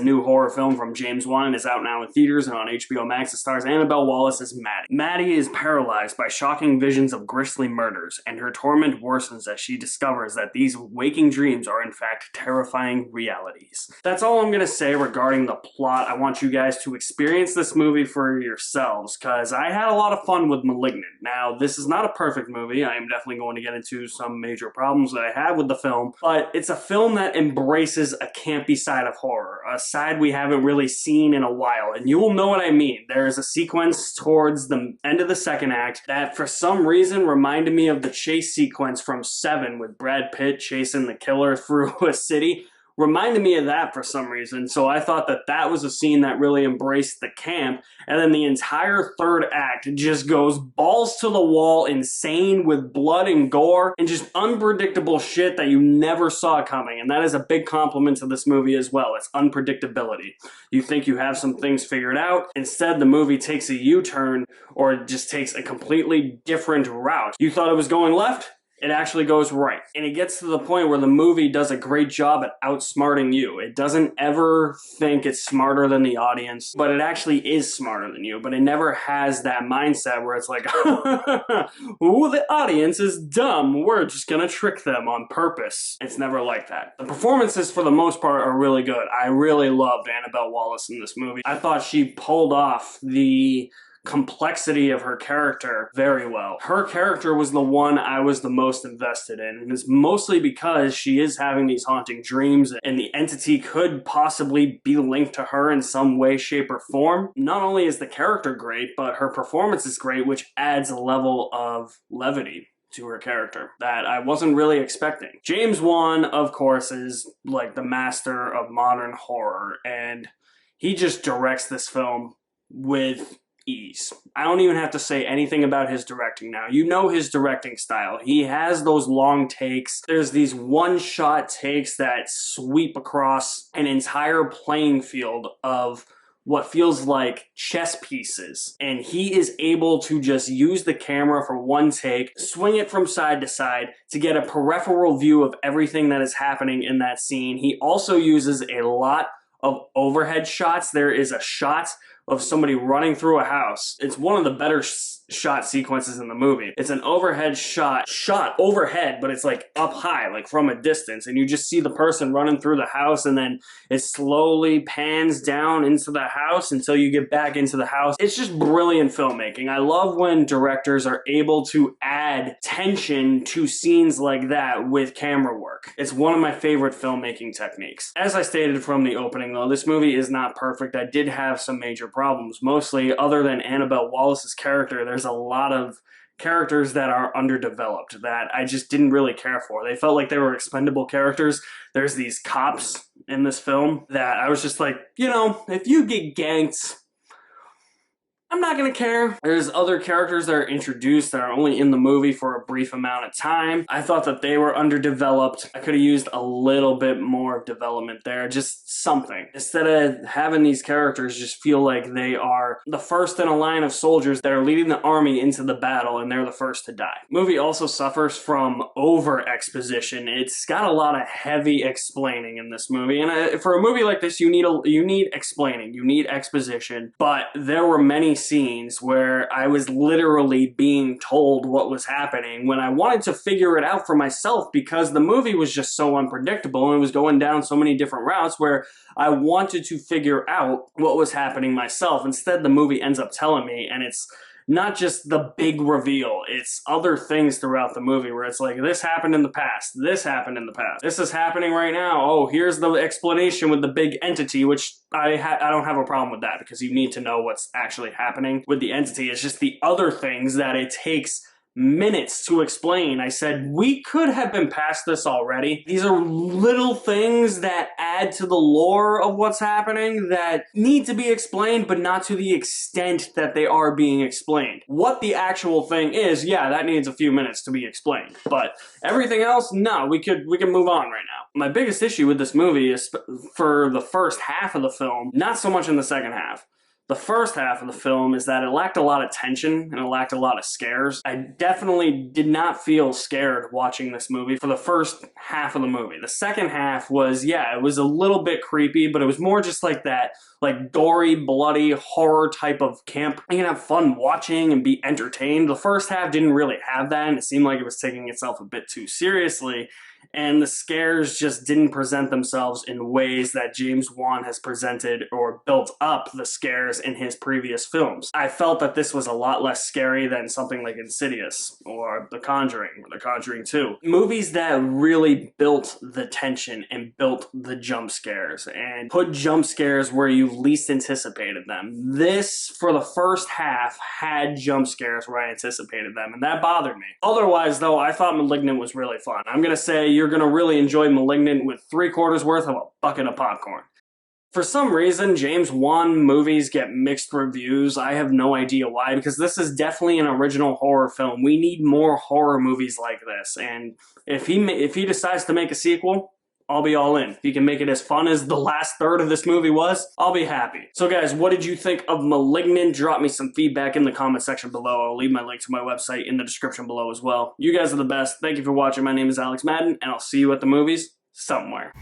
a new horror film from James Wan and is out now in theaters and on HBO Max. It stars Annabelle Wallis as Maddie. Maddie is paralyzed by shocking visions of grisly murders, and her torment worsens as she discovers that these waking dreams are in fact terrifying realities. That's all I'm going to say regarding the plot. I want you guys to experience this movie for yourselves, because I had a lot of fun with Malignant. Now, this is not a perfect movie. I am definitely going to get into some major problems that I have with the film, but it's a film that embraces a campy side of horror, a side we haven't really seen in a while, and you will know what I mean. There is a sequence towards the end of the second act that for some reason reminded me of the chase sequence from Seven with Brad Pitt chasing the killer through a city. Reminded me of that for some reason, so I thought that that was a scene that really embraced the camp, and then the entire third act just goes balls to the wall insane with blood and gore and just unpredictable shit that you never saw coming, and that is a big compliment to this movie as well. It's unpredictability. You think you have some things figured out, instead the movie takes a U-turn or just takes a completely different route. You thought it was going left? It actually goes right. And it gets to the point where the movie does a great job at outsmarting you. It doesn't ever think it's smarter than the audience, but it actually is smarter than you. But it never has that mindset where it's like, ooh, the audience is dumb. We're just gonna trick them on purpose. It's never like that. The performances, for the most part, are really good. I really loved Annabelle Wallis in this movie. I thought she pulled off the complexity of her character very well. Her character was the one I was the most invested in, and it's mostly because she is having these haunting dreams and the entity could possibly be linked to her in some way, shape, or form. Not only is the character great, but her performance is great, which adds a level of levity to her character that I wasn't really expecting. James Wan, of course, is like the master of modern horror, and he just directs this film with ease. I don't even have to say anything about his directing now. You know his directing style. He has those long takes. There's these one-shot takes that sweep across an entire playing field of what feels like chess pieces. And he is able to just use the camera for one take, swing it from side to side to get a peripheral view of everything that is happening in that scene. He also uses a lot of overhead shots. There is a shot of somebody running through a house. It's one of the better shot sequences in the movie. It's an overhead shot overhead, but it's like up high, like from a distance, and you just see the person running through the house, and then it slowly pans down into the house until you get back into the house. It's just brilliant filmmaking. I love when directors are able to add tension to scenes like that with camera work. It's one of my favorite filmmaking techniques. As I stated from the opening though, this movie is not perfect. I did have some major problems. Mostly, other than Annabelle Wallis's character, there's a lot of characters that are underdeveloped that I just didn't really care for. They felt like they were expendable characters. There's these cops in this film that I was just like, you know, if you get ganked, I'm not gonna care. There's other characters that are introduced that are only in the movie for a brief amount of time. I thought that they were underdeveloped. I could have used a little bit more of development there, just something. Instead of having these characters just feel like they are the first in a line of soldiers that are leading the army into the battle and they're the first to die. The movie also suffers from over-exposition. It's got a lot of heavy explaining in this movie, and for a movie like this, you need explaining, you need exposition, but there were many scenes where I was literally being told what was happening when I wanted to figure it out for myself, because the movie was just so unpredictable and it was going down so many different routes where I wanted to figure out what was happening myself. Instead, the movie ends up telling me, and it's not just the big reveal, it's other things throughout the movie where it's like, this happened in the past, this happened in the past, this is happening right now, oh, here's the explanation with the big entity, which I don't have a problem with that, because you need to know what's actually happening with the entity. It's just the other things that it takes minutes to explain. I said, we could have been past this already. These are little things that add to the lore of what's happening that need to be explained, but not to the extent that they are being explained. What the actual thing is, yeah, that needs a few minutes to be explained. But everything else, no, we can move on right now. My biggest issue with this movie is for the first half of the film, not so much in the second half. The first half of the film is that it lacked a lot of tension and it lacked a lot of scares. I definitely did not feel scared watching this movie for the first half of the movie. The second half was, yeah, it was a little bit creepy, but it was more just like that, like gory, bloody horror type of camp. You can have fun watching and be entertained. The first half didn't really have that, and it seemed like it was taking itself a bit too seriously. And the scares just didn't present themselves in ways that James Wan has presented or built up the scares in his previous films. I felt that this was a lot less scary than something like Insidious or The Conjuring or The Conjuring 2. Movies that really built the tension and built the jump scares and put jump scares where you least anticipated them. This, for the first half, had jump scares where I anticipated them, and that bothered me. Otherwise, though, I thought Malignant was really fun. I'm gonna say you're going to really enjoy Malignant with 3/4 worth of a bucket of popcorn. For some reason, James Wan movies get mixed reviews. I have no idea why, because this is definitely an original horror film. We need more horror movies like this, and if he decides to make a sequel, I'll be all in. If he can make it as fun as the last third of this movie was, I'll be happy. So guys, what did you think of Malignant? Drop me some feedback in the comment section below. I'll leave my link to my website in the description below as well. You guys are the best. Thank you for watching. My name is Alex Madden, and I'll see you at the movies somewhere.